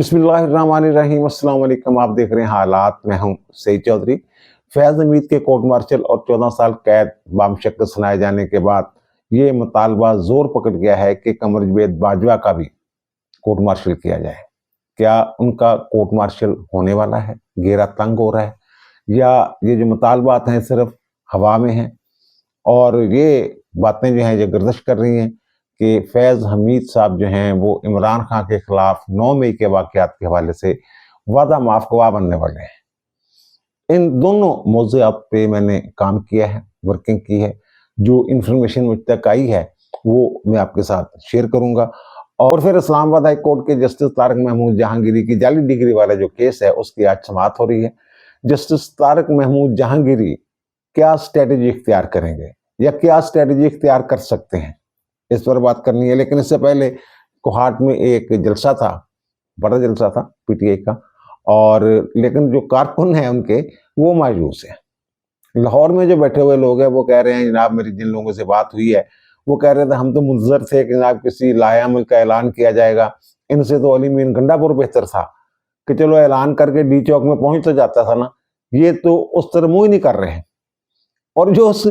बिस्मिल्लाहिर्रहमानिर्रहीम। अस्सलाम वालेकुम। आप देख रहे हैं हालात। मैं हूं सईद चौधरी। फैज़ हमीद के कोर्ट मार्शल और 14 साल कैद बामशक्कत सुनाए जाने के बाद ये मुतालबा जोर पकड़ गया है कि कमर जावेद बाजवा का भी कोर्ट मार्शल किया जाए। क्या उनका कोर्ट मार्शल होने वाला है? घेरा तंग हो रहा है या ये जो मुतालबात हैं सिर्फ हवा में हैं? और ये बातें जो हैं ये गर्दिश कर रही हैं कि फैज़ हमीद साहब जो हैं वो इमरान खान के खिलाफ 9 मई के वाक़यात के हवाले से वादा माफ़ गवाह बनने वाले हैं। इन दोनों मौज़ूआत पे मैंने काम किया है, वर्किंग की है। जो इन्फॉर्मेशन मुझ तक आई है वो मैं आपके साथ शेयर करूँगा। और फिर इस्लामाबाद हाई कोर्ट के जस्टिस तारिक महमूद जहांगीरी की जाली डिग्री वाला जो केस है उसकी आज समाअत हो रही है। जस्टिस तारिक महमूद जहांगीरी क्या स्ट्रेटजी इख्तियार करेंगे या क्या स्ट्रेटजी इख्तियार कर सकते हैं, इस पर बात करनी है। लेकिन इससे पहले कोहाट में एक जलसा था, बड़ा जलसा था पीटीआई का, और लेकिन जो कारकुन हैं उनके वो मायूस हैं। लाहौर में जो बैठे हुए लोग हैं वो कह रहे हैं जनाब, मेरी जिन लोगों से बात हुई है वो कह रहे थे हम तो मुंतज़र थे कि जनाब किसी लायामल का ऐलान किया जाएगा। इनसे तो अली मीन गंडापुर बेहतर था कि चलो ऐलान करके डी चौक में पहुंच तो जाता था ना। ये तो उस तरह मुंह ही नहीं कर रहे हैं। और जो उस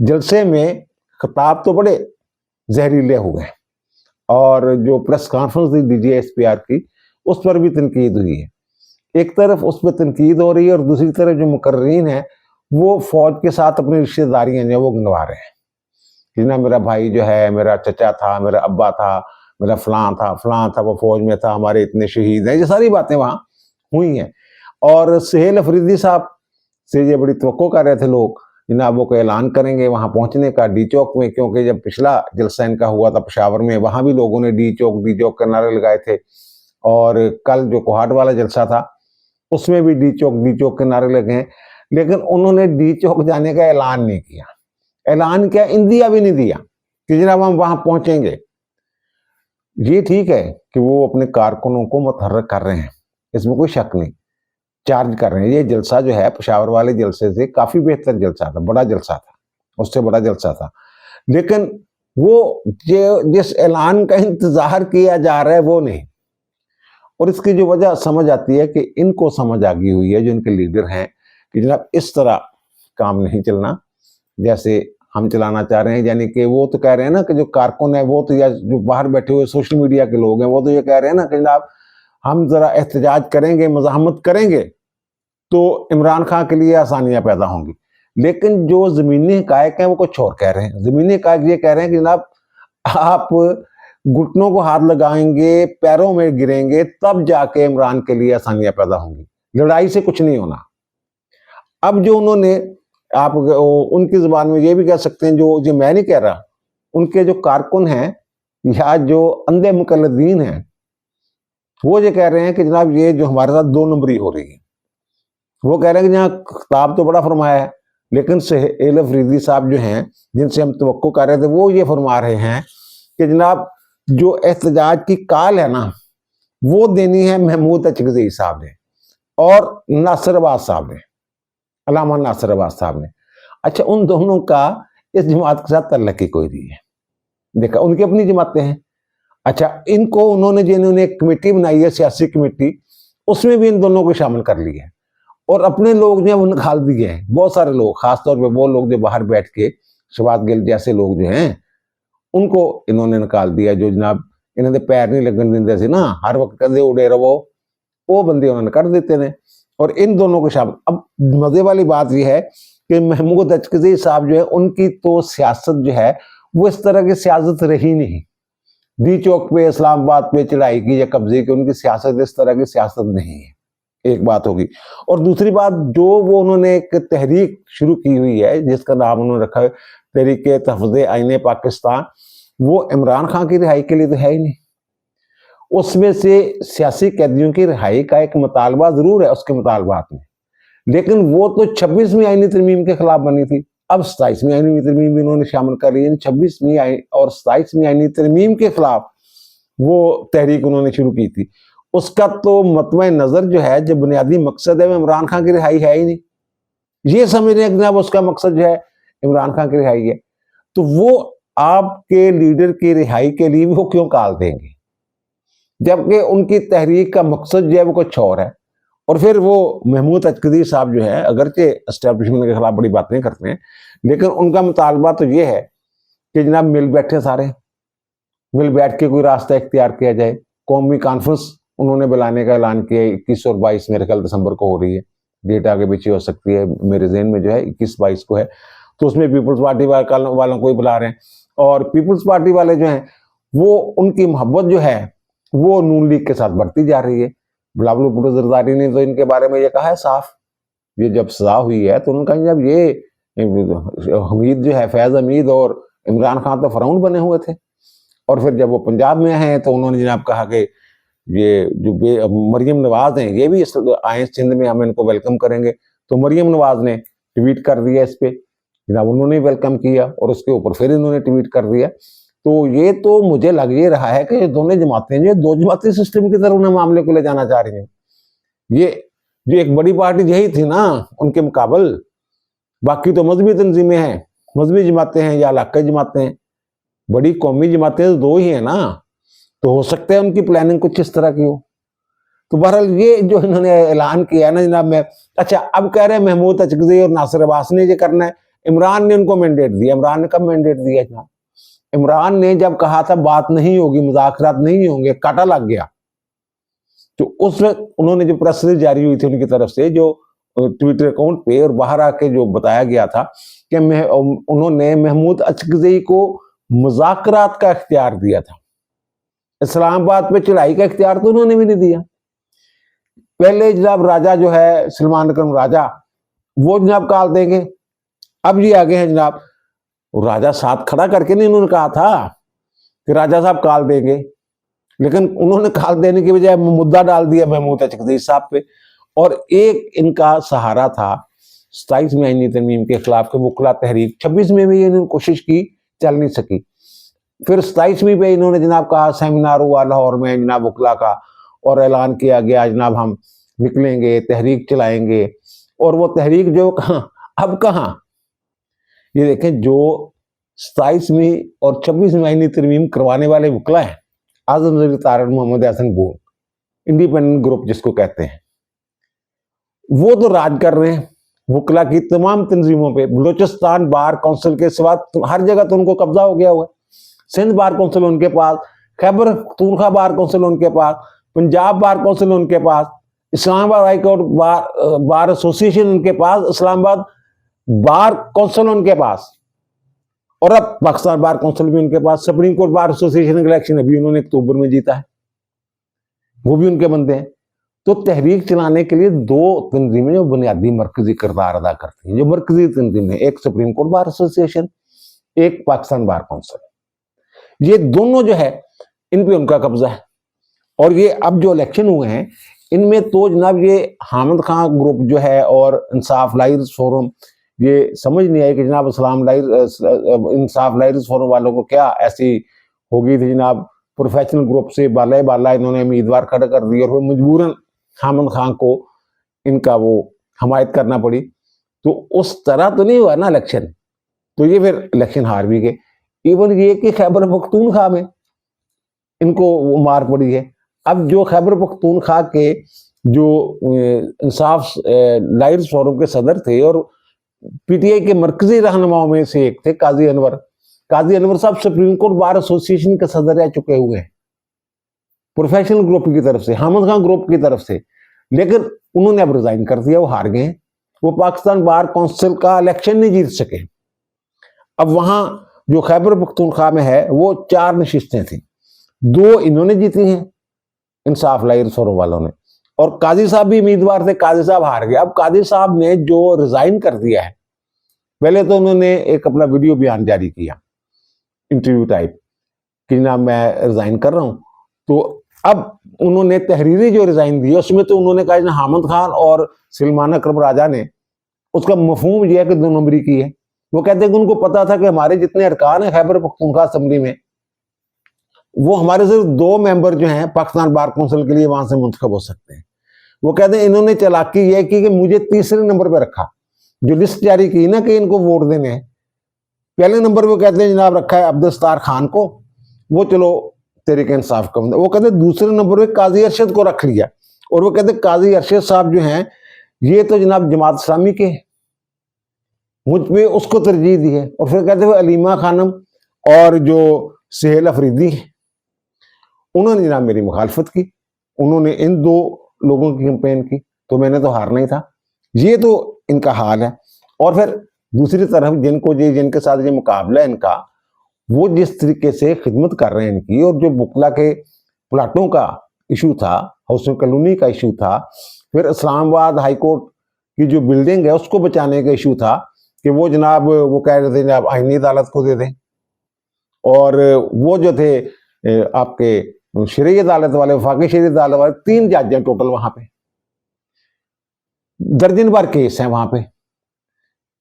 जलसे में खिताब तो बड़े जहरीले हुए हैं, और जो प्रेस कॉन्फ्रेंस थी डीजीएसपीआर की उस पर भी तनकीद हुई है। एक तरफ उस पर तनकीद हो रही है और दूसरी तरफ जो मुकर्रीन है वो फौज के साथ अपनी रिश्तेदारियां जो वो गिनवा रहे हैं कि ना मेरा भाई जो है, मेरा चचा था, मेरा अब्बा था, मेरा फलां था, वो फौज में था, हमारे इतने शहीद हैं। ये सारी बातें वहां हुई हैं। और सुहेल अफरीदी साहब से ये बड़ी तवक्को कर रहे थे लोग जनाब वो को ऐलान करेंगे वहां पहुंचने का डी चौक में, क्योंकि जब पिछला जलसा इनका हुआ था पेशावर में वहां भी लोगों ने डी चौक के नारे लगाए थे। और कल जो कोहाट वाला जलसा था उसमें भी डी चौक के नारे लगे हैं। लेकिन उन्होंने डी चौक जाने का ऐलान नहीं किया। ऐलान क्या, इंदिया भी नहीं दिया कि जनाब हम वहां पहुंचेंगे। ये ठीक है कि वो अपने कारकुनों को मुतहर्रिक कर रहे हैं, इसमें कोई शक नहीं, चार्ज कर रहे हैं। ये जलसा जो है पेशावर वाले जलसे से काफी बेहतर जलसा था, बड़ा जलसा था, उससे बड़ा जलसा था। लेकिन वो जिस ऐलान का इंतजार किया जा रहा है वो नहीं। और इसकी जो वजह समझ आती है कि इनको समझ आ गई हुई है, जो इनके लीडर हैं, कि जनाब इस तरह काम नहीं चलना जैसे हम चलाना चाह रहे हैं। यानी कि वो तो कह रहे हैं ना कि जो कारकुन है वो तो, या जो बाहर बैठे हुए सोशल मीडिया के लोग हैं वो तो ये कह रहे हैं ना कि जनाब हम जरा एहतजाज करेंगे, मज़ाहमत करेंगे तो इमरान खान के लिए आसानियां पैदा होंगी। लेकिन जो ज़मीनी हकायक हैं वो कुछ और कह रहे हैं। ज़मीनी हकायक ये कह रहे हैं कि जनाब आप घुटनों को हाथ लगाएंगे, पैरों में गिरेंगे, तब जाके इमरान के लिए आसानियां पैदा होंगी, लड़ाई से कुछ नहीं होना। अब जो उन्होंने, आप उनकी जुबान में ये भी कह सकते हैं, जो मैं नहीं कह रहा, उनके जो कारकुन हैं या जो अंधे मुकल्लिदीन हैं वो ये कह रहे हैं कि जनाब ये जो हमारे साथ 2 नंबरी हो रही है। वो कह रहे हैं कि यहाँ खिताब तो बड़ा फरमाया है, लेकिन सुहेल अफरीदी साहब जो हैं जिनसे हम तवक्को कर रहे थे वो ये फरमा रहे हैं कि जनाब जो एहतजाज की काल है ना वो देनी है महमूद अचकज़ई साहब ने और नासिर अब्बास साहब ने, अल्लामा नासिर अब्बास साहब ने। अच्छा, उन दोनों का इस जमात के साथ तल्लक ही कोई नहीं है। देखा, उनकी अपनी जमातें हैं। अच्छा, इनको उन्होंने जिन्होंने एक कमेटी बनाई है, सियासी कमेटी, उसमें भी इन दोनों को शामिल कर लिया है। और अपने लोग जो है वो निकाल दिए हैं, बहुत सारे लोग, खासतौर पे वो लोग जो बाहर बैठ के शहबाज गिल जैसे लोग जो हैं उनको इन्होंने निकाल दिया, जो जनाब इन्होंने पैर नहीं लगन देंगे थे ना, हर वक्त कहते उड़े रहो, वो बंदे उन्होंने कर देते थे। और इन दोनों को शामिल। अब मजे वाली बात यह है कि महमूद अचकज़ई साहब जो है उनकी तो सियासत जो है वो इस तरह की सियासत रही नहीं। डी चौक पे, इस्लामाबाद पे चढ़ाई की या कब्जे की, उनकी सियासत इस तरह की सियासत नहीं है। एक बात होगी। और दूसरी बात, जो वो उन्होंने एक तहरीक शुरू की हुई है जिसका नाम उन्होंने रखा है तहरीके तहफ़्फ़ुज़े आईने पाकिस्तान, वो इमरान खान की रिहाई के लिए तो है ही नहीं। उसमें से सियासी कैदियों की रिहाई का एक मुतालबा जरूर है उसके मुतालबात में, लेकिन वो तो 26वीं आईनी तरमीम के खिलाफ बनी थी। अब 27वीं आईनी तरमीम भी उन्होंने शामिल कर ली है। 26वीं और 27वीं आईनी तरमीम के खिलाफ वो तहरीक उन्होंने शुरू की थी। उसका तो मतवा नजर जो है, जो बुनियादी मकसद है, वो इमरान खान की रिहाई है ही नहीं। ये समझ रहे हैं कि जनाब उसका मकसद जो है इमरान खान की रिहाई है, तो वो आपके लीडर की रिहाई के लिए वो क्यों काल देंगे? जबकि उनकी तहरीक का मकसद जो है वो कुछ और है। और फिर वो महमूद अचकज़ई साहब जो है, अगरचे एस्टेब्लिशमेंट के खिलाफ बड़ी बातें करते हैं, लेकिन उनका मुतालबा तो ये है कि जनाब मिल बैठे सारे, मिल बैठ के कोई रास्ता इख्तियार किया जाए। कौमी कॉन्फ्रेंस उन्होंने बुलाने का ऐलान किया, 21 और 22 मेरे ख्याल दिसंबर को हो रही है, डेट आगे पीछे हो सकती है, मेरे ज़हन में जो है 21-22 को है। तो उसमें पीपल्स पार्टी वालों को ही बुला रहे हैं, और पीपल्स पार्टी वाले जो हैं वो उनकी मोहब्बत जो है वो नून लीग के साथ बढ़ती जा रही है। बिलावल भुट्टो जरदारी ने तो इनके बारे में ये कहा है साफ, ये जब सजा हुई है तो उन्होंने कहा जब ये हमीद जो है, फैज हमीद और इमरान खान तो फराउन बने हुए थे, और फिर जब वो पंजाब में हैं तो उन्होंने जनाब कहा कि ये जो मरियम नवाज हैं ये भी आए सिंध में, हम इनको वेलकम करेंगे। तो मरियम नवाज ने ट्वीट कर दिया इस पे, जनाब उन्होंने वेलकम किया, और उसके ऊपर फिर इन्होंने ट्वीट कर दिया। तो ये तो मुझे लग ये रहा है कि दोनों जमातें जो दो जमाती सिस्टम की तरफ उन्हें मामले को ले जाना चाह रही हैं। ये जो एक बड़ी पार्टी यही थी ना उनके मुकाबल, बाकी तो मजहबी तंजीमें हैं, मजहबी जमातें हैं या इलाकाई जमातें हैं, बड़ी कौमी जमातें तो दो ही हैं ना। तो हो सकता है उनकी प्लानिंग कुछ इस तरह की हो। तो बहरहाल ये जो इन्होंने ऐलान किया है ना जनाब, में अच्छा अब कह रहे हैं महमूद अचकज़ई और नासिर अब्बास ने ये करना है, इमरान ने उनको मैंडेट दिया। इमरान ने कब मैंडेट दिया जनाब? इमरान ने जब कहा था बात नहीं होगी, मुज़ाकरात नहीं होंगे, काटा लग गया। तो उस वक्त उन्होंने जो प्रेस रिलीज जारी हुई थी उनकी तरफ से, जो ट्विटर अकाउंट पे और बाहर आके जो बताया गया था कि उन्होंने महमूद अचकज़ई को मुज़ाकरात का इख्तियार दिया था, इस्लामाबाद पे चढ़ाई का इख्तियार तो उन्होंने भी नहीं दिया। पहले जनाब राजा जो है सलमान अकरम राजा, वो जनाब काल देंगे। अब ये आगे हैं जनाब, राजा साथ खड़ा करके नहीं उन्होंने कहा था कि राजा साहब काल देंगे, लेकिन उन्होंने काल देने की बजाय मुद्दा डाल दिया महमूद अचकज़ई साहब पे। और एक इनका सहारा था 27 में आईनी तरमीम के खिलाफ के वकला तहरीक, 26 में भी इन्होंने कोशिश की, चल नहीं सकी। फिर 27वीं पे इन्होंने जनाब कहा, सेमिनार हुआ लाहौर में जनाब वकला का, और ऐलान किया गया जनाब हम निकलेंगे, तहरीक चलाएंगे। और वो तहरीक जो अब कहाँ, ये देखें, जो 27वीं और 26वीं आईनी तरमीम करवाने वाले वकला हैं, आजम ज़रीर तारड़ मोहम्मद हसन बून, इंडिपेंडेंट ग्रुप जिसको कहते हैं, वो तो राज कर रहे हैं वकला की तमाम तंजीमों पे। बलूचिस्तान बार काउंसिल के सिवा हर जगह तो उनको कब्जा हो गया हुआ है। सिंध बार काउंसिल उनके पास, खैबर पख्तूनख्वा बार काउंसिल उनके पास, पंजाब बार काउंसिल उनके पास, Islamabad high court bar association उनके पास, इस्लामाबाद बार काउंसिल उनके पास, और अब पाकिस्तान बार काउंसिल भी उनके पास। सुप्रीम कोर्ट बार एसोसिएशन का इलेक्शन अभी उन्होंने अक्टूबर में जीता है, वो भी उनके बंदे हैं। तो तहरीक चलाने के लिए दो तंजीमें जो बुनियादी मरकजी किरदार अदा करती हैं, जो मरकजी तंजीमें, एक सुप्रीम कोर्ट बार एसोसिएशन, एक पाकिस्तान बार काउंसिल, ये दोनों जो है इन पे उनका कब्जा है। और ये अब जो इलेक्शन हुए हैं इनमें तो जनाब ये हामिद खान ग्रुप जो है और इंसाफ लाइर्स फोरम, ये समझ नहीं आई कि जनाब इंसाफ लाइर्स फोरम वालों को क्या ऐसी हो गई थी जनाब, प्रोफेशनल ग्रुप से बाला बाला इन्होंने उम्मीदवार खड़ा कर दिया, और फिर मजबूरन हामिद खान को इनका वो हमायत करना पड़ी। तो उस तरह तो नहीं हुआ ना इलेक्शन, तो ये फिर इलेक्शन हार भी गए। इवन ये कि खैबर पख्तूनख्वा में इनको मार पड़ी है। अब जो खैबर पख्तूनख्वा के जो इंसाफ लाइर्स फोरम के सदर थे और पीटीआई के मरकजी रहनुमाओं में से एक थे काजी अनवर, काजी अनवर साहब सुप्रीम कोर्ट बार एसोसिएशन के सदर रह चुके हुए हैं, प्रोफेशनल ग्रुप की तरफ से, हामिद खान ग्रुप की तरफ से। लेकिन उन्होंने अब रिजाइन कर दिया, वो हार गए। वो पाकिस्तान बार काउंसिल का इलेक्शन नहीं जीत सके। अब वहां जो खैबर पख्तूनख्वा में है वो 4 नशिस्तें थी, 2 इन्होंने जीती हैं इंसाफ लाइर्स फोरम वालों ने, और काजी साहब भी उम्मीदवार थे, काजी साहब हार गए। अब काजी साहब ने जो रिजाइन कर दिया है, पहले तो उन्होंने एक अपना वीडियो बयान जारी किया इंटरव्यू टाइप कि जनाब मैं रिजाइन कर रहा हूं। तो अब उन्होंने तहरीरी जो रिजाइन दी उसमें तो उन्होंने कहा हामिद खान और सलमान अकरम राजा ने, उसका मफहूम यह है कि 2 नंबरी की है। वो कहते हैं कि उनको पता था कि हमारे जितने अरकान है खैबर पख्तूनख्वा असेंबली में, वो हमारे सिर्फ 2 मेंबर जो हैं पाकिस्तान बार काउंसिल के लिए वहां से मुंतखब हो सकते हैं। वो कहते हैं इन्होंने चालाकी यह की कि मुझे तीसरे नंबर पर रखा, जो लिस्ट जारी की ना कि इनको वोट देने हैं, पहले नंबर पे कहते हैं जनाब रखा है अब्दुल सत्तार खान को, वो चलो तहरीक इंसाफ का बंदा। वो कहते दूसरे नंबर पे काजी अरशद को रख लिया, और वो कहते काजी अरशद साहब जो हैं ये तो जनाब जमात इस्लामी के, मुझ पे उसको तरजीह दी है। और फिर कहते हुए अलीमा खानम और जो सुहेल अफरीदी उन्होंने जनाब मेरी मुखालफत की, उन्होंने इन दो लोगों की कैंपेन की, तो मैंने तो हारना ही था। ये तो इनका हाल है। और फिर दूसरी तरफ जिनके साथ ये मुकाबला है इनका, वो जिस तरीके से खिदमत कर रहे हैं इनकी, और जो बुकला के प्लाटों का इशू था, हाउसिंग कॉलोनी का इशू था, फिर इस्लामाबाद हाई कोर्ट की जो बिल्डिंग है उसको बचाने का इशू था कि वो जनाब वो कह रहे थे जनाब आईनी अदालत को दे दें, और वो जो थे आपके शरई अदालत वाले, वफाकी शरई अदालत वाले, 3 जज हैं टोटल वहां पे, दर्जन भर केस हैं वहां पे,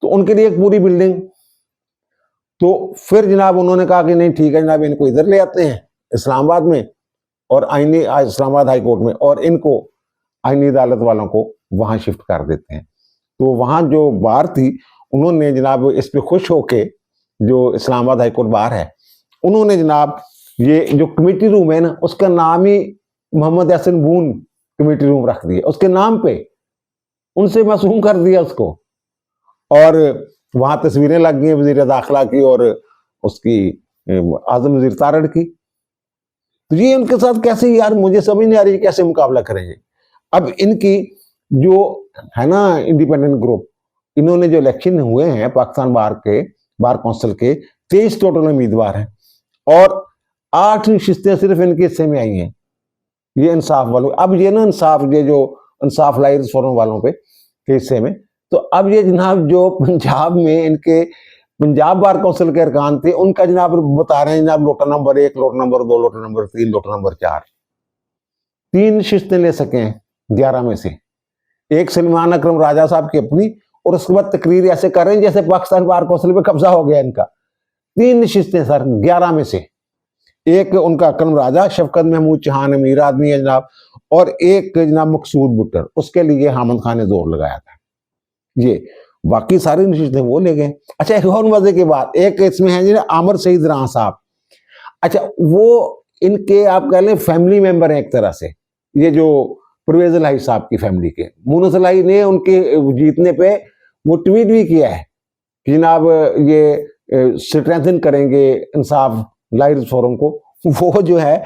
तो उनके लिए एक पूरी बिल्डिंग। तो फिर जनाब उन्होंने कहा कि नहीं ठीक है जनाब, इनको इधर ले आते हैं इस्लामाबाद में, और आईनी इस्लामाबाद हाई कोर्ट में, और इनको आईनी अदालत वालों को वहां शिफ्ट कर देते हैं। तो वहां जो बार थी उन्होंने जनाब इस पे खुश होके, जो इस्लामाबाद हाई कोर्ट बार है, उन्होंने जनाब ये जो कमेटी रूम है ना, उसका नाम ही मोहम्मद हसन बून कमेटी रूम रख दिया, उसके नाम पे उनसे मासूम कर दिया उसको। और वहां तस्वीरें लग गई वजीर दाखिला की और उसकी आजम वजीर तारड़ की। तो ये उनके साथ कैसे, यार मुझे समझ नहीं आ रही कैसे मुकाबला करेंगे। अब इनकी जो है ना इंडिपेंडेंट ग्रुप, इन्होंने जो इलेक्शन हुए हैं पाकिस्तान बार काउंसिल के 23 टोटल उम्मीदवार हैं, और 8 नशिस्तें सिर्फ इनके हिस्से में आई हैं, ये इंसाफ वालों। अब ये ना ये जो इंसाफ लाइज फोरम वालों पे के हिस्से में, तो अब ये जनाब जो पंजाब में इनके पंजाब बार काउंसिल के अरकान थे, उनका जनाब बता रहे हैं जनाब लोटा नंबर 1, लोटा नंबर 2, लोटा नंबर 3, लोटा नंबर 4, 3 नशिस्तें ले सके हैं 11 में से। एक सलमान अकरम राजा साहब की अपनी, और उसके बाद तकरीर ऐसे कर रहे हैं जैसे पाकिस्तान बार काउंसिल पे कब्जा हो गया इनका। 3 नशिस्तें सर 11 में से, एक उनका अकरम राजा, शफकत महमूद चौहान अमीर आदमी है जनाब, और एक जनाब मकसूद बुट्टर, उसके लिए हामिद खान ने जोर लगाया था। ये बाकी सारी नशिस्तें वो ले गए। अच्छा एक और मजे की बात, एक इसमें है जी आमिर सईद रां साहब। अच्छा वो इनके आप कह लें फैमिली मेंबर हैं एक तरह से, ये जो परवेज इलाही साहब की फैमिली के। मुनस इलाही ने उनके जीतने पे वो ट्वीट भी किया है कि जनाब ये स्ट्रेंथन करेंगे इंसाफ लाइज फोरम को। वो जो है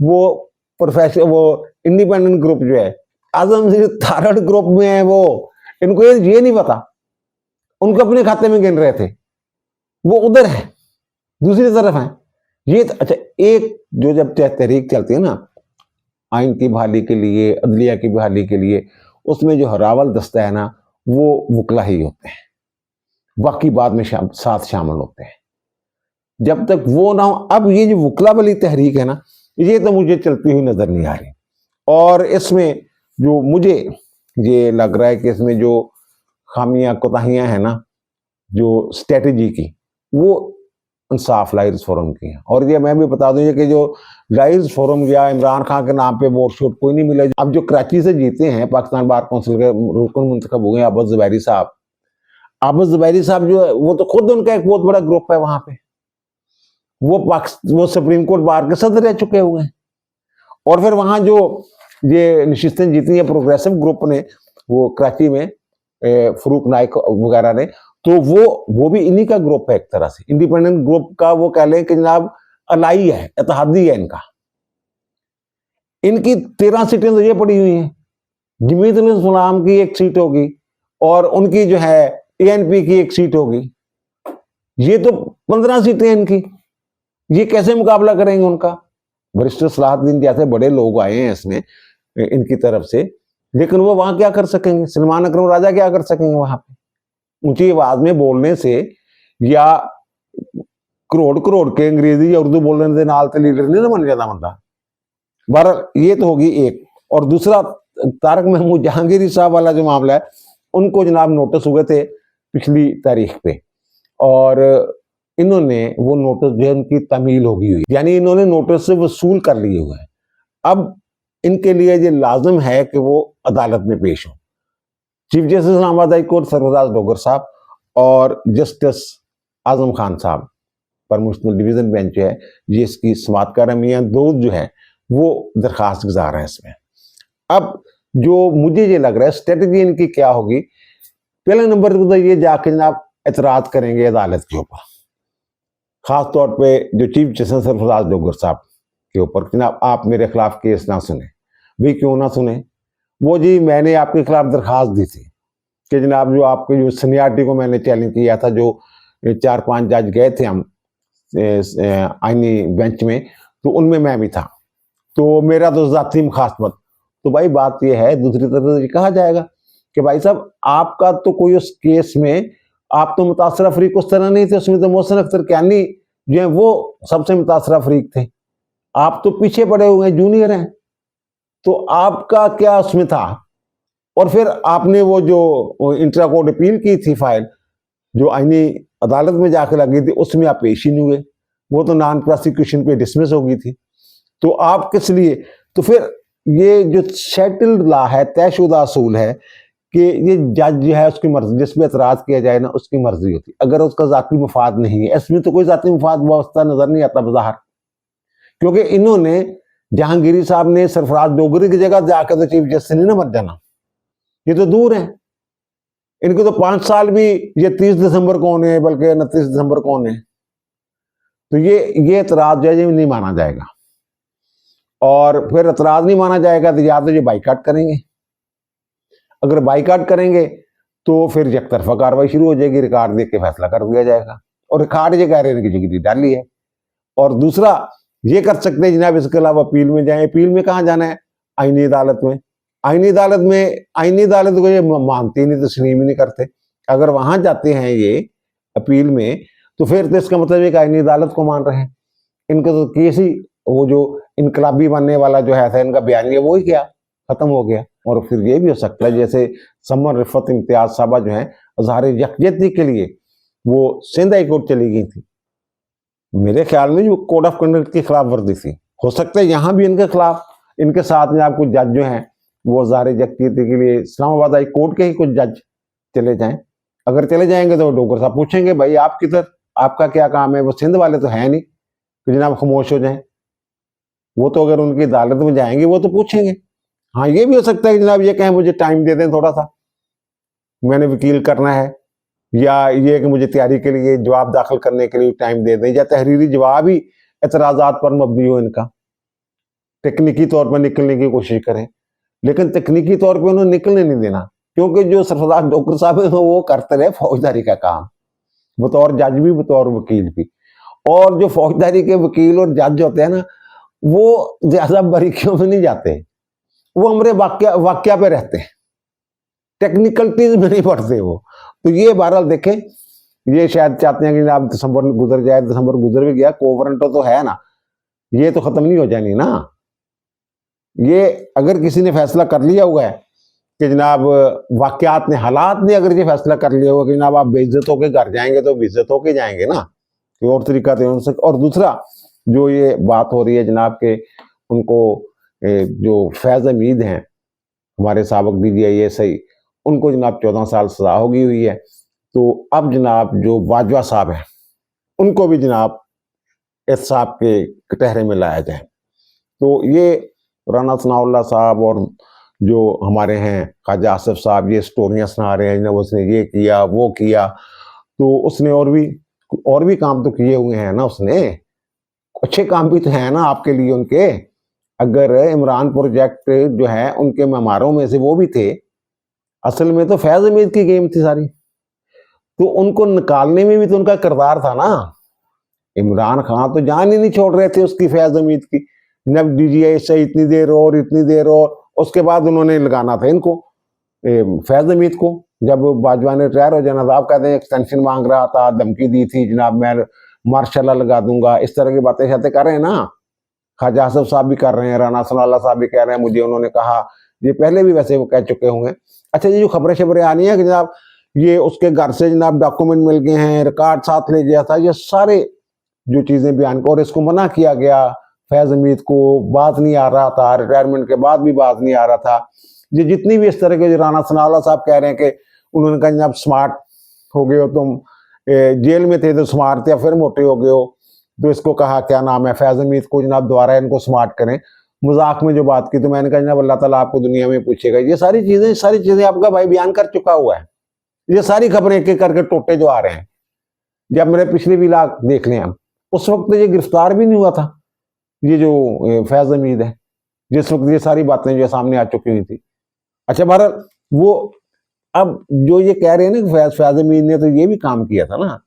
वो इंडिपेंडेंट ग्रुप जो है आजम तारड़ ग्रुप में है, वो इनको ये नहीं पता, उनको अपने खाते में गिन रहे थे, वो उधर है दूसरी तरफ है ये। अच्छा एक जो जब तहरीक चलती है ना आइन की बहाली के लिए, अदलिया की बहाली के लिए, उसमें जो हरावल दस्ता है ना वो वकला ही होते हैं, बाकी बाद में साथ शामिल होते हैं। जब तक वो ना हो, अब ये जो वकला वाली तहरीक है ना, ये तो मुझे चलती हुई नजर नहीं आ रही। और इसमें जो मुझे ये लग रहा है कि इसमें जो खामियां कोताहियां हैं ना, जो स्ट्रेटजी की, वो इंसाफ लाइज फोरम की है। और ये मैं भी बता दूं कि जो लाइज फोरम या इमरान खान के नाम पे वोट शोट कोई नहीं मिला। अब जो कराची से जीते हैं पाकिस्तान बार काउंसिल के रुकन मुंतखब हुए आबद ज़ुबैरी साहब, आबद ज़ुबैरी साहब जो है वो तो खुद उनका एक बहुत बड़ा ग्रुप है वहां पे, वो सुप्रीम कोर्ट बार के सदर रह चुके हुए हैं। और फिर वहां जो ये नशिस्तें जीती है प्रोग्रेसिव ग्रुप ने, वो कराची में फरूक नाइक वगैरह ने, तो वो भी इन्हीं का ग्रुप है एक तरह से, इंडिपेंडेंट ग्रुप का। वो कह लें कि जनाब अलाई है, इत्तेहादी है इनका। इनकी 13 सीटें तो ये पड़ी हुई हैं, जमीयत उल-इस्लाम की 1 सीट होगी, और उनकी जो है एएनपी की 1 सीट होगी। ये तो 15 सीटें इनकी, ये कैसे मुकाबला करेंगे उनका? वरिष्ठ सलाहुद्दीन जैसे बड़े लोग आए हैं इसमें इनकी तरफ से, लेकिन वो वहां क्या कर सकेंगे? सलमान अकरम राजा क्या कर सकेंगे वहां पे? ऊंची आवाज में बोलने से या करोड़ करोड़ के अंग्रेजी या उर्दू बोलने से नाल लीडर नहीं ना बन जाता बंदा। बहरहाल ये तो होगी एक। और दूसरा तारक महमूद जहांगीरी साहब वाला जो मामला है, उनको जनाब नोटिस हुए थे पिछली तारीख पे, और इन्होंने वो नोटिस जो है उनकी तमील होगी हुई, यानी इन्होंने नोटिस से वसूल कर लिए हुए हैं। अब इनके लिए ये लाजिम है कि वो अदालत में पेश हो। Chief justice Islamabad high court Sarfaraz Dogar साहब और जस्टिस आजम खान साहब, परमुश्तमिल डिवीजन बेंच जो है ये इसकी समाअत कर रहे हैं। मियां दाऊद जो है वो दरखास्त गुजार हैं इसमें। अब जो मुझे ये लग रहा है स्ट्रेटजी इनकी क्या होगी, पहले नंबर पर तो ये जाके जनाब एतराज करेंगे अदालत के ऊपर, खास तौर पे जो चीफ जस्टिस सरफराज डोगर साहब के ऊपर, जनाब आप मेरे खिलाफ केस ना सुने। भाई क्यों ना सुने, वो जी मैंने आपके खिलाफ दरखास्त दी थी कि जनाब जो आपकी जो सीनियरिटी को मैंने चैलेंज किया था, जो 4-5 जज गए थे हम आईनी बेंच में, तो उनमें मैं भी था, तो मेरा तो जाती मुखासमत। तो भाई बात यह है, दूसरी तरफ ये कहा जाएगा कि भाई साहब आपका तो कोई उस केस में आप तो मुतासरा फरीक उस तरह नहीं थे, उसमें तो मोहसिन अख्तर कैनी जो है वो सबसे मुतासरा फरीक थे, आप तो पीछे पड़े हुए हैं, जूनियर हैं, तो आपका क्या उसमें था। और फिर आपने वो जो इंट्रा कोर्ट अपील की थी फाइल जो आईनी अदालत में जाकर लगी थी, उसमें आप पेश ही नहीं हुए, वो तो नॉन प्रोसिक्यूशन पे डिसमिस हो गई थी, तो आप किस लिए। तो फिर ये जो सेटल्ड लॉ है, तयशुदा असूल है कि ये जज जो है उसकी मर्जी, जिसमें एतराज किया जाए ना उसकी मर्जी होती है, अगर उसका जाती मुफाद नहीं है, इसमें तो कोई जाती मुफाद वास्ता नजर नहीं आता बज़ाहिर, क्योंकि इन्होंने जहांगीरी साहब ने सरफराज डोगरी की जगह जाकर तो चीफ जस्टिस नहीं ना मर जाना, ये तो दूर है, इनको तो 5 साल भी ये 30 दिसंबर को होने, बल्कि 29 दिसंबर को होने, तो ये एतराज जो है नहीं माना जाएगा। और फिर एतराज नहीं माना जाएगा तो या तो ये बाइकाट करेंगे, अगर बाइकाट करेंगे तो फिर एक तरफा कार्रवाई शुरू हो जाएगी, रिकॉर्ड देख के फैसला कर दिया जाएगा, और रिकॉर्ड ये कह रहे हैं कि जिगरी डाली है। और दूसरा ये कर सकते हैं जनाब, इसके अलावा अपील में जाए, अपील में कहाँ जाना है, आईनी अदालत में, आईनी अदालत को ये मानती नहीं, तस्लीम ही नहीं करते, अगर वहां जाते हैं ये अपील में तो फिर तो इसका मतलब एक आईनी अदालत को मान रहे हैं, इनका तो केस ही वो जो इनकलाबी बनने वाला जो है था इनका बयान, ये वो ही क्या खत्म हो गया। और फिर ये भी हो सकता है जैसे समर रिफत इम्तियाज साहबा जो है अजहार यकजहती के लिए वो सिंध हाई कोर्ट चली गई थी, मेरे ख्याल में जो कोड ऑफ कंडक्ट की खिलाफ वर्जी थी, हो सकता है यहाँ भी इनके खिलाफ, इनके साथ में आपको जज जो हैं वो अजहार यकजहती के लिए इस्लामाबाद हाई कोर्ट के ही कुछ जज चले जाएं, अगर चले जाएंगे तो डोगर साहब पूछेंगे भाई आप किधर, आपका क्या काम है, वो सिंध वाले तो है नहीं कि जनाब खामोश हो जाएं, वो तो अगर उनकी अदालत में जाएंगे वो तो पूछेंगे। हाँ ये भी हो सकता है कि जनाब ये कहें मुझे टाइम दे दें थोड़ा सा, मैंने वकील करना है, या ये कि मुझे तैयारी के लिए जवाब दाखिल करने के लिए टाइम दे दें, या तहरीरी जवाब ही एतराजात पर मबनी हो इनका, तकनीकी तौर पर निकलने की कोशिश करें, लेकिन तकनीकी तौर पर उन्हें निकलने नहीं देना, क्योंकि जो सरफराज डोगर साहब है वो करते रहे फौजदारी का काम, बतौर जज भी बतौर वकील भी, और जो फौजदारी के वकील और जज होते हैं ना वो ज्यादा बारीकियों में नहीं जाते, वो हमारे वाक्या पे रहते हैं, टेक्निकलिटीज में नहीं पढ़ते वो। तो ये बहरहाल देखें, ये शायद चाहते हैं कि आप दिसंबर गुजर जाए, दिसंबर गुजर भी गया, कोवरेंटो तो है ना, ये तो खत्म नहीं हो जानी ना, ये अगर किसी ने फैसला कर लिया हुआ है कि जनाब वाकयात ने, हालात ने अगर ये फैसला कर लिया हुआ कि जनाब आप बेइज्जत होकर घर जाएंगे तो बेइज्जत होके जाएंगे ना, कोई और तरीका तो उनसे। और दूसरा जो ये बात हो रही है जनाब के उनको जो फैज हमीद हैं हमारे साबिक DGI SI, उनको जनाब 14 साल सजा हो गई हुई है, तो अब जनाब जो बाजवा साहब हैं उनको भी जनाब एहतसाब के कटहरे में लाया जाए। तो ये राना सनाउल्लाह साहब और जो हमारे हैं ख्वाजा आसिफ साहब ये स्टोरियाँ सुना रहे हैं, जनाब उसने ये किया वो किया, तो उसने और भी काम तो किए हुए हैं ना, उसने अच्छे काम भी तो हैं ना आपके लिए उनके। अगर इमरान प्रोजेक्ट जो है उनके मेमारों में से वो भी थे, असल में तो फैज हमीद की गेम थी सारी, तो उनको निकालने में भी तो उनका किरदार था ना। इमरान खान तो जान ही नहीं छोड़ रहे थे उसकी, फैज हमीद की, जब DGI से इतनी देर और उसके बाद उन्होंने लगाना था इनको फैज हमीद को। जब बाजवा ने रिटायर हो जाना था, आप कहते हैं एक्सटेंशन मांग रहा था, धमकी दी थी जनाब मैं मार्शल लगा दूंगा, इस तरह की बातें शाते कर रहे हैं ना, ख्वाजा आसिफ साहब भी कर रहे हैं, राना सनाउल्लाह साहब भी कह रहे हैं, मुझे उन्होंने कहा, ये पहले भी वैसे वो कह चुके होंगे। अच्छा ये जो खबरें शबरें आ रही हैं कि जनाब ये उसके घर से जनाब डॉक्यूमेंट मिल गए हैं, रिकॉर्ड साथ ले गया था, ये सारे जो चीजें बयान को, और इसको मना किया गया, फैज हमीद को बात नहीं आ रहा था, रिटायरमेंट के बाद भी बात नहीं आ रहा था, ये जितनी भी इस तरह के राना सनाउल्लाह साहब कह रहे हैं कि उन्होंने कहा जनाब स्मार्ट हो गए हो तुम, जेल में थे तो स्मार्ट थे, या फिर मोटे हो गए हो तो इसको कहा क्या नाम है फैज हमीद को जनाब दोबारा इनको स्मार्ट करें, मजाक में जो बात की। तो मैंने कहा जनाब अल्लाह ताला आपको दुनिया में पूछेगा। ये सारी चीजें आपका भाई बयान कर चुका हुआ है। ये सारी खबरें एक एक करके टोटे जो आ रहे हैं, जब मेरे पिछले व्लॉग देख लें हम, उस वक्त ये गिरफ्तार भी नहीं हुआ था ये जो फैज हमीद है, जिस वक्त ये सारी बातें जो सामने आ चुकी हुई थी। अच्छा भारत वो अब जो ये कह रहे हैं ना फैज हमीद ने तो ये भी काम किया था ना,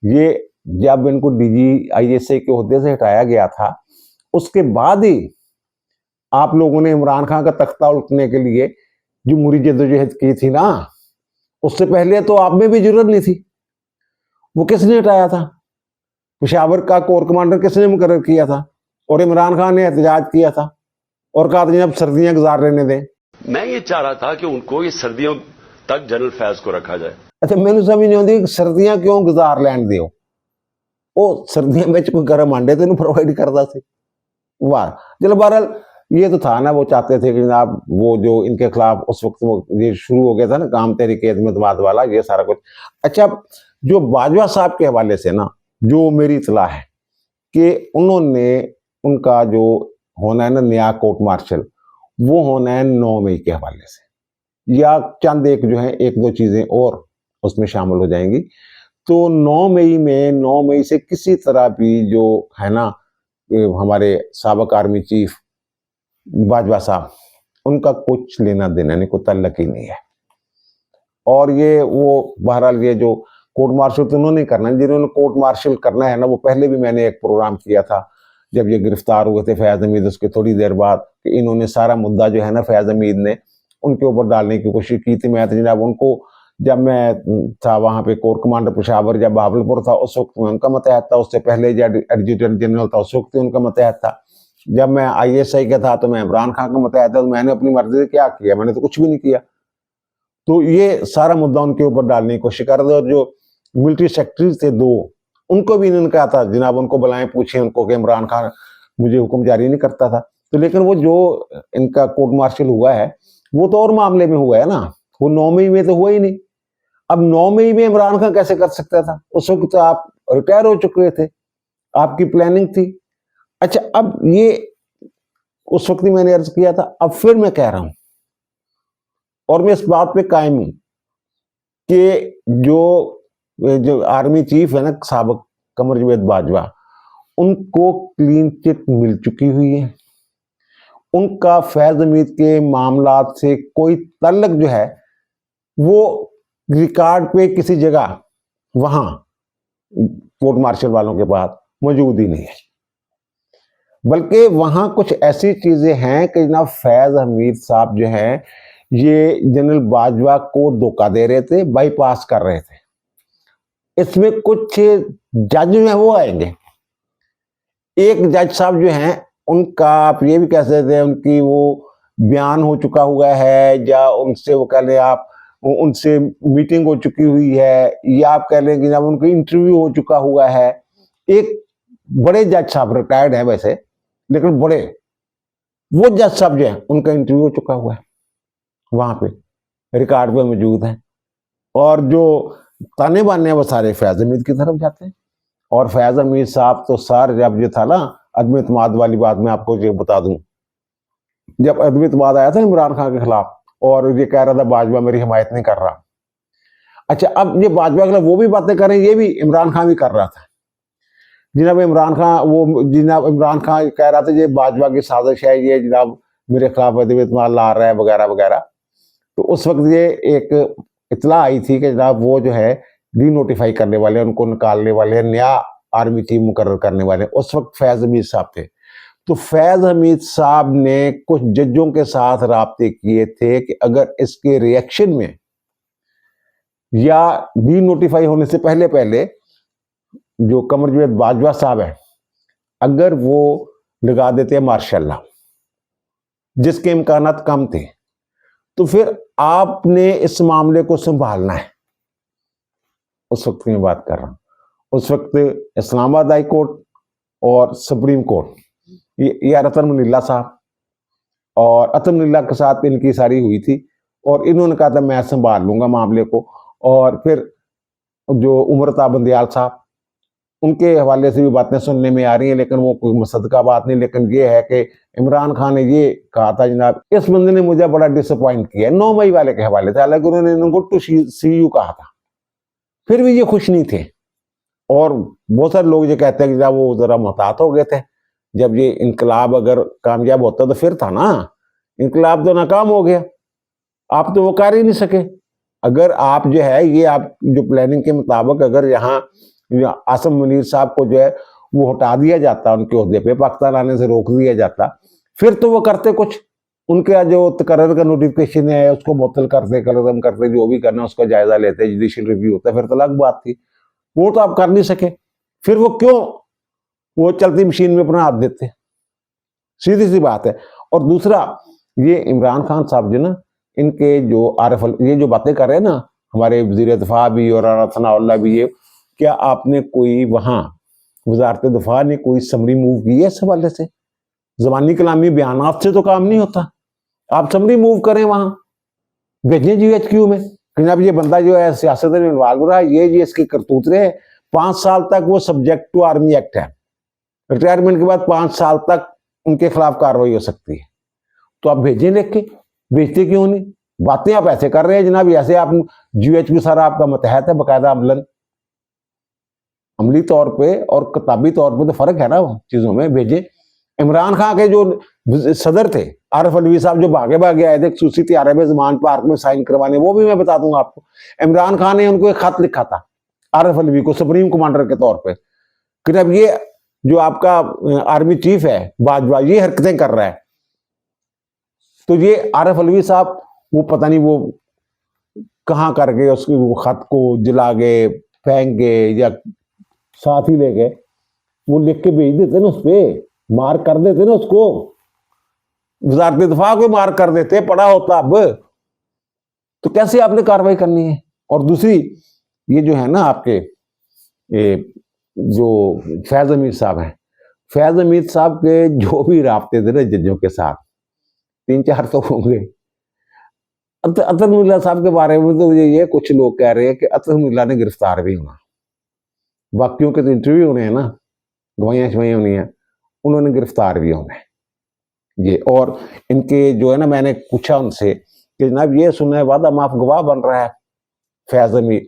ये जब इनको DGISI के ओहदे से हटाया गया था उसके बाद ही आप लोगों ने इमरान खान का तख्ता उल्टने के लिए जमहूरी जद्दोजहद की थी ना, उससे पहले तो आप में भी जरूरत नहीं थी। वो किसने हटाया था? पेशावर का कोर कमांडर किसने मुकर्रर किया था? और इमरान खान ने एहतजाज किया था और कहा था जब सर्दियां गुजार रहने दें। मैं ये चाह रहा था कि उनको ये सर्दियों तक जनरल फैज को रखा जाए। अच्छा मैंने समझ नहीं आती सर्दियां क्यों गुजार लैन दियो, वो सर्दियां में कोई गर्म अंडे तो प्रोवाइड करता थे। वाह चलो बहरहाल ये तो था ना, वो चाहते थे कि जनाब वो जो इनके खिलाफ उस वक्त वो ये शुरू हो गया था ना काम तहरीक एतमाद वाला, ये सारा कुछ। अच्छा जो बाजवा साहब के हवाले से ना जो मेरी इतला है कि उन्होंने उनका जो होना है ना नया कोर्ट मार्शल, वो होना है 9 मई के हवाले से, या चंद एक जो है एक दो चीजें और उसमें शामिल हो जाएंगी। तो 9 मई से किसी तरह भी जो है ना हमारे साबिक आर्मी चीफ बाजवा साहब, उनका कुछ लेना देना नहीं, कोई तल्लक ही नहीं है। और ये वो बहरहाल ये जो कोर्ट मार्शल तो उन्होंने करना है, जिन्होंने कोर्ट मार्शल करना है ना, वो पहले भी मैंने एक प्रोग्राम किया था जब ये गिरफ्तार हुए थे फैज हमीद, उसके थोड़ी देर बाद कि इन्होंने सारा मुद्दा जो है ना फैज हमीद ने उनके ऊपर डालने की कोशिश की थी। मैं तो जनाब उनको जब मैं था वहां पे कोर कमांडर पेशावर, जब भावलपुर था उस वक्त में उनका मतहत था, उससे पहले जब एडजुटेंट जनरल था उस वक्त उनका मतहत था, जब मैं ISI का था तो मैं इमरान खान का मतहत था। तो मैंने अपनी मर्जी से क्या किया? मैंने तो कुछ भी नहीं किया। तो ये सारा मुद्दा उनके ऊपर डालने की कोशिश कर रहे थे। और जो मिलिट्री सेक्रेटरी थे 2, उनको भी इन्होंने कहा था जनाब उनको बुलाएं पूछें उनको कि इमरान खान मुझे हुक्म जारी नहीं करता था। तो लेकिन वो जो इनका कोर्ट मार्शल हुआ है वो तो और मामले में हुआ है ना, वो 9 मई में तो हुआ ही नहीं। अब 9 मई में इमरान खान कैसे कर सकता था? उस वक्त तो आप रिटायर हो चुके थे, आपकी प्लानिंग थी। अच्छा अब ये उस वक्त ही मैंने अर्ज किया था, अब फिर मैं कह रहा हूं और मैं इस बात पे कायम हूं कि जो आर्मी चीफ है ना साबिक कमर जावेद बाजवा, उनको क्लीन चिट मिल चुकी हुई है। उनका फैज हमीद के मामलात से कोई तल्लक जो है वो रिकॉर्ड पे किसी जगह वहां कोर्ट मार्शल वालों के पास मौजूद ही नहीं है, बल्कि वहां कुछ ऐसी चीजें हैं कि जनाब फैज हमीद साहब जो हैं ये जनरल बाजवा को धोखा दे रहे थे, बाईपास कर रहे थे। इसमें कुछ जज जो है वो आएंगे। एक जज साहब जो हैं उनका आप ये भी कह सकते हैं उनकी वो बयान हो चुका हुआ है, या उनसे वो कह लें आप उनसे मीटिंग हो चुकी हुई है, या आप कह लें कि जब उनका इंटरव्यू हो चुका हुआ है। एक बड़े जज साहब रिटायर्ड है वैसे, लेकिन बड़े वो जज साहब जो है उनका इंटरव्यू हो चुका हुआ है, वहां पे रिकॉर्ड पे मौजूद है। और जो ताने बाने हैं वो सारे फैज हमीद की तरफ जाते हैं। और फैज हमीद साहब तो सर जब ये था ना अदम इत्मीनान वाली बात मैं आपको ये बता दूं, जब अदम इत्मीनान आया था इमरान खान के खिलाफ और ये कह रहा था बाजवा मेरी हिमायत नहीं कर रहा। अच्छा अब ये बाजवा के खिलाफ वो भी बातें कर रहे हैं, ये भी इमरान खान भी कर रहा था। जनाब इमरान खान कह रहा था ये बाजवा की साजिश है, ये जनाब मेरे खिलाफ अदम इत्मीनान ला रहा है वगैरह वगैरह। तो उस वक्त ये एक इतला आई थी कि जनाब वो जो है डी नोटिफाई करने वाले, उनको निकालने वाले, नया आर्मी चीफ मुकर्रर करने वाले उस वक्त फैज हमीद साहब थे। तो फैज हमीद साहब ने कुछ जजों के साथ राब्ते किए थे कि अगर इसके रिएक्शन में या डी नोटिफाई होने से पहले पहले जो कमर जावेद बाजवा साहब है अगर वो लगा देते हैं मार्शल लॉ, जिसके इम्कानात कम थे, तो फिर आपने इस मामले को संभालना है। उस वक्त की मैं बात कर रहा हूं, उस वक्त इस्लामाबाद हाई कोर्ट और सुप्रीम कोर्ट ये अतम नीला साहब और अतम नीला के साथ इनकी सारी हुई थी और इन्होंने कहा था मैं संभाल लूंगा मामले को। और फिर जो उमरता बंदयाल साहब, उनके हवाले से भी बातें सुनने में आ रही हैं, लेकिन वो कोई मसद का बात नहीं। लेकिन ये है कि इमरान खान ने ये कहा था जनाब, इस बंदे ने मुझे बड़ा डिसअपॉइंट किया 9 मई वाले के हवाले से, हालांकि उन्होंने गुड टू सी यू कहा था, फिर भी ये खुश नहीं थे। और बहुत सारे लोग ये कहते हैं कि जब वो जरा मोहतात हो गए थे, जब ये इनकलाब अगर कामयाब होता तो फिर था ना, इनकलाब तो नाकाम हो गया, आप तो वो कर ही नहीं सके। अगर आप जो है ये आप जो प्लानिंग के मुताबिक अगर यहाँ आसिम मुनीर साहब को जो है वो हटा दिया जाता उनके ओहदे पे, पाकिस्तान आने से रोक दिया जाता, फिर तो वो करते कुछ, उनका जो तकर्रर का नोटिफिकेशन है उसको मुअत्तल करते, कलम करते, जो भी करना उसका जायजा लेते, जुडिशियल रिव्यू होता, फिर तो अलग बात थी। वो तो आप कर नहीं सके, फिर वो क्यों वो चलती मशीन में अपना हाथ देते, सीधी सी बात है। और दूसरा, ये इमरान खान साहब जो ना, इनके जो आरफ ये जो बातें कर रहे हैं ना, हमारे वज़ीर दिफा भी और सनाउल्लाह भी, ये क्या आपने कोई वहां वजारत दिफा ने कोई समरी मूव की है इस हवाले से? ज़बानी कलामी बयानात से तो काम नहीं होता, आप समरी मूव करें, वहां भेजें GHQ में कि जब ये बंदा जो है सियासत में इन्वॉल्व रहा है, ये इसकी करतूत रहे, 5 साल तक वो सब्जेक्ट टू आर्मी एक्ट है, रिटायरमेंट के बाद 5 साल तक उनके खिलाफ कार्रवाई हो सकती है। तो आप भेजें लिख के, भेजते क्यों नहीं? बातें आप ऐसे कर रहे हैं जनाब, ऐसे आप GHQ सारा आपका मतहत है बाकायदा, अमली तौर पे और किताबी तौर पे तो फर्क है ना चीजों में। भेजे इमरान खान के जो सदर थे आरिफ अलवी साहब, जो भागे भागे आए थे सूसी त्यारे में जमान पार्क में साइन करवाने, वो भी मैं बता दूंगा आपको। इमरान खान ने उनको एक खत लिखा था आरिफ अलवी को सुप्रीम कमांडर के तौर पे कि जब ये जो आपका आर्मी चीफ है बाजवा ये हरकतें कर रहा है, तो ये आरिफ अलवी साहब वो पता नहीं वो कहाँ कर गए, उसके वो खत को जला गए, फेंक गए, या साथ ही ले गए, वो लिख के भेज देते ना, उस पर मार कर देते ना, उसको वजारत दिफा को मार कर देते, पड़ा होता अब तो कैसे आपने कार्रवाई करनी है? और दूसरी ये जो है ना आपके जो फैज हमीद साहब हैं, फैज हमीद साहब के जो भी राब्ते थे ना जजों के साथ, 3-4 तो होंगे। अतर मुल्ला साहब के बारे में तो ये कुछ लोग कह रहे हैं कि अतर मुल्ला ने गिरफ्तार भी होना, बाकियों के तो इंटरव्यू होने हैं ना, गवाहियां शवाहियां होनी है, उन्होंने गिरफ्तार भी होना है ये। और इनके जो है ना, मैंने पूछा उनसे कि जनाब ये सुना है वादा माफ गवाह बन रहा है फैज हमीद,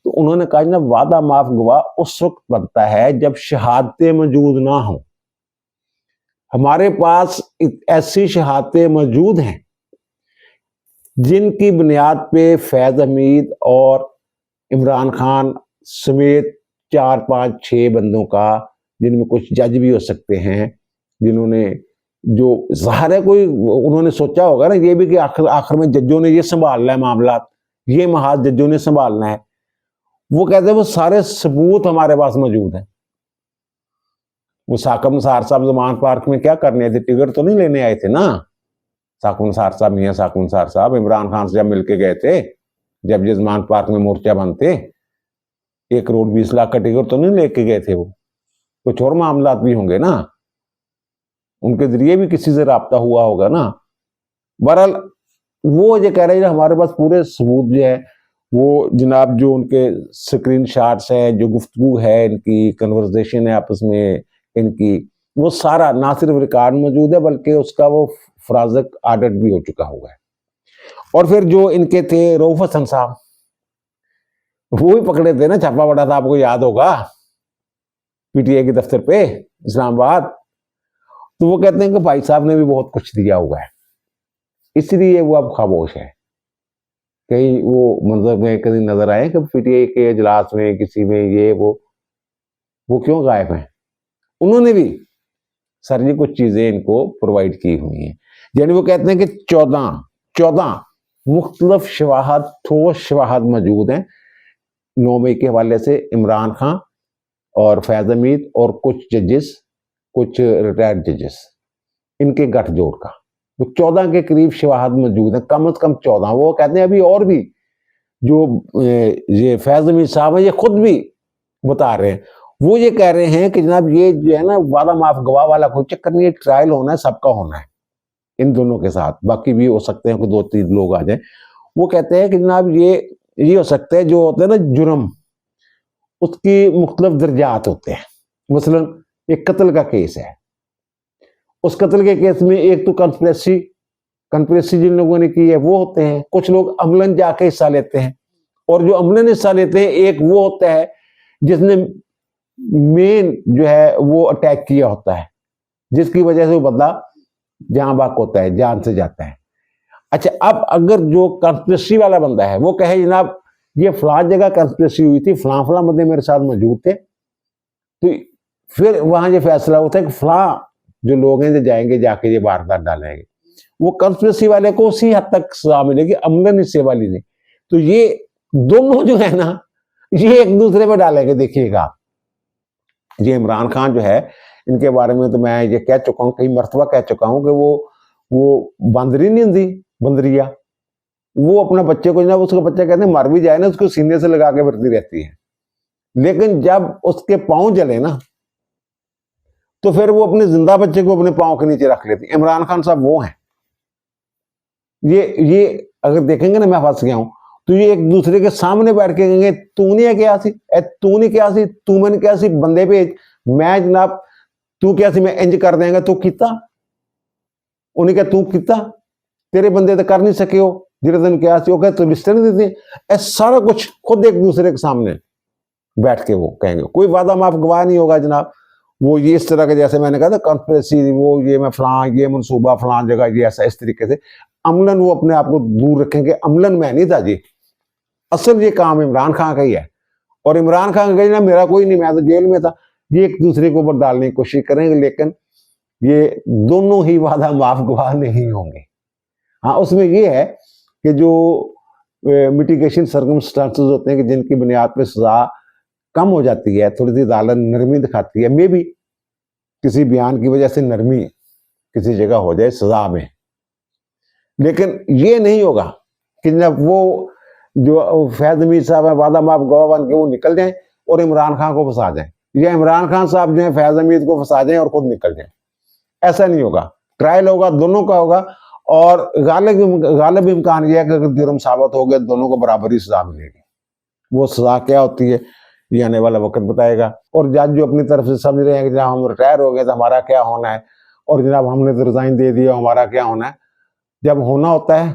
तो उन्होंने कहा जनाब वादा माफ गवाह उस वक्त बनता है जब शहादतें मौजूद ना हो। हमारे पास ऐसी शहादतें मौजूद हैं जिनकी बुनियाद पे फैज हमीद और इमरान खान समेत 4-5-6 बंदों का, जिनमें कुछ जज भी हो सकते हैं, जिन्होंने जो ज़ाहिर है कोई उन्होंने सोचा होगा ना ये भी कि आखिर में जजों ने ये संभालना है मामला, ये महाज जजों ने संभालना है। वो कहते हैं वो सारे सबूत हमारे पास मौजूद हैं। वो साकिब निसार साहब जमान पार्क में क्या करने थे? टिकट तो नहीं लेने आए थे ना साकिब निसार साहब, मियाँ साकिब निसार साहब इमरान खान से जब मिलके गए थे, जब ये जमान पार्क में मोर्चा बनते, 1 करोड़ 20 लाख का टिकट तो नहीं लेके गए थे। वो कुछ और मामला भी होंगे ना, उनके जरिए भी किसी से राब्ता हुआ होगा ना। बहरहाल वो ये कह रहे हैं हमारे पास पूरे सबूत जो है वो जनाब, जो उनके स्क्रीन शॉट्स है, जो गुफ्तगू है, इनकी कन्वर्सेशन है आपस में इनकी, वो सारा ना सिर्फ रिकॉर्ड मौजूद है बल्कि उसका वो फराजक ऑडिट भी हो चुका हुआ है। और फिर जो इनके थे रऊफ हसन साहब, वो भी पकड़े थे ना, छापा पड़ा था, आपको याद होगा, PTI के दफ्तर पे इस्लामाबाद। तो वो कहते हैं कि भाई साहब ने भी बहुत कुछ दिया हुआ है, इसलिए वो अब खामोश है। कहीं वो मंजर में कभी नजर आए कि PTI के इजलास में किसी में ये वो क्यों गायब हैं? उन्होंने भी सर जी कुछ चीजें इनको प्रोवाइड की हुई हैं। यानी वो कहते हैं कि 14 मुख्तलिफ शवाहद, ठोस शवाहद मौजूद हैं 9 मई के हवाले से, इमरान खान और फैज हमीद और कुछ जजेस, कुछ रिटायर्ड जजेस, इनके गठजोड़ का वो 14 के करीब शवाहद मौजूद हैं, कम से कम 14। वो कहते हैं अभी और भी जो ये फैज हमीद साहब हैं ये खुद भी बता रहे हैं, वो ये कह रहे हैं कि जनाब ये जो है ना वादा माफ गवाह वाला कोई चक्कर नहीं है, ट्रायल होना है, सबका होना है इन दोनों के साथ, बाकी भी हो सकते हैं कि 2-3 लोग आ जाए। वो कहते हैं कि जनाब ये हो सकता है जो होते हैं ना जुर्म, उसकी मुख्तलिफ दर्जात होते हैं। मसलन एक कत्ल का केस है, उस कत्ल के केस में एक तो कंस्पिरेसी जिन लोगों ने की है वो होते हैं, कुछ लोग अमलन जाके हिस्सा लेते हैं, और जो अमलन हिस्सा लेते हैं एक वो होता है जिसने मेन जो है वो अटैक किया होता है, जिसकी वजह से वो बंदा जान बाक होता है, जान से जाता है। अच्छा, अब अगर जो कंस्पिरेसी वाला बंदा है वो कहे जनाब ये फलां जगह कंस्पिरेसी हुई थी, फलां फलां बंदे मेरे साथ मौजूद थे, तो फिर वहां ये फैसला होता है कि फलां जो लोग हैं जो जाएंगे जाके ये वारदात डालेंगे, वो कंस्पिरेसी वाले को उसी हद तक सजा मिलेगी, अमलन हिस्से वाली नहीं। तो ये दोनों जो है ना, ये एक दूसरे पे डालेंगे। देखिएगा, ये इमरान खान जो है, इनके बारे में तो मैं ये कह चुका हूं, कई मरतबा कह चुका हूं कि वो बंदरी नहीं होती, बंदरिया, वो अपने बच्चे को जनाब, उसका बच्चा कहते हैं मर भी जाए ना, उसको सीने से लगा के फिरती रहती है, लेकिन जब उसके पांव जले ना तो फिर वो अपने जिंदा बच्चे को अपने पांव के नीचे रख लेती। इमरान खान साहब वो हैं। ये अगर देखेंगे ना, मैं फंस गया हूं, तो ये एक दूसरे के सामने बैठ के कहेंगे तूने क्या सी, तूने क्या सी, तू मैंने क्या सी, बंदे भेज, मैं जनाब तू क्या सी, मैं इंज कर देंगे, तू किता, उन्हें क्या तू किता, तेरे बंदे तो कर नहीं सके हो, जिस दिन क्या सी, वो तो रिश्ते नहीं देते। सारा कुछ खुद एक दूसरे के सामने बैठ के वो कहेंगे। कोई वादा माफ गवाह नहीं होगा जनाब। वो ये इस तरह के, जैसे मैंने कहा था कॉन्स्पिरेसी, वो ये मैं फलां, ये मनसूबा फलां जगह, ये ऐसा, इस तरीके से अमलन वो अपने आप को दूर रखेंगे। अमलन मैं नहीं था जी, असल ये काम इमरान खान का ही है, और इमरान खान का ना मेरा कोई नहीं, मैं तो जेल में था। ये एक दूसरे को ऊपर डालने की कोशिश करेंगे, लेकिन ये दोनों ही वादा माफ गवाह नहीं होंगे। हाँ, उसमें ये है कि जो मिटिगेशन सर्कमस्टांसेस होते हैं कि जिनकी बुनियाद पर सजा कम हो जाती है, थोड़ी सी अदालत नरमी दिखाती है, मे भी किसी बयान की वजह से नरमी किसी जगह हो जाए सजा में, लेकिन ये नहीं होगा कि जब वो जो फैज हमीद साहब है वादा माफ गवाह बन के वो निकल जाएं और इमरान खान को फंसा जाएं, या इमरान खान साहब जो है फैज हमीद को फंसा जाएं और खुद निकल जाएं। ऐसा नहीं होगा, ट्रायल होगा, दोनों का होगा, और गालिब इम्कान यह है कि अगर जुर्म साबित हो गया दोनों को बराबरी सजा मिलेगी। वो सजा क्या होती है ये आने वाला वक्त बताएगा। और जज जो अपनी तरफ से समझ रहे हैं कि जनाब हम रिटायर हो गए तो हमारा क्या होना है, और जनाब हमने तो रिजाइन दे दिया, हमारा क्या होना है, जब होना होता है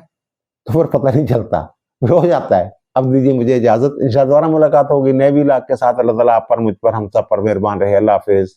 तो फिर पता नहीं चलता, हो जाता है। अब दीजिए मुझे इजाजत, इंशाअल्लाह दोबारा मुलाकात होगी नए व्लॉग के साथ। अल्लाह ताला आप पर, मुझ पर, हम सब पर मेहरबान रहे। अल्लाह हाफिज।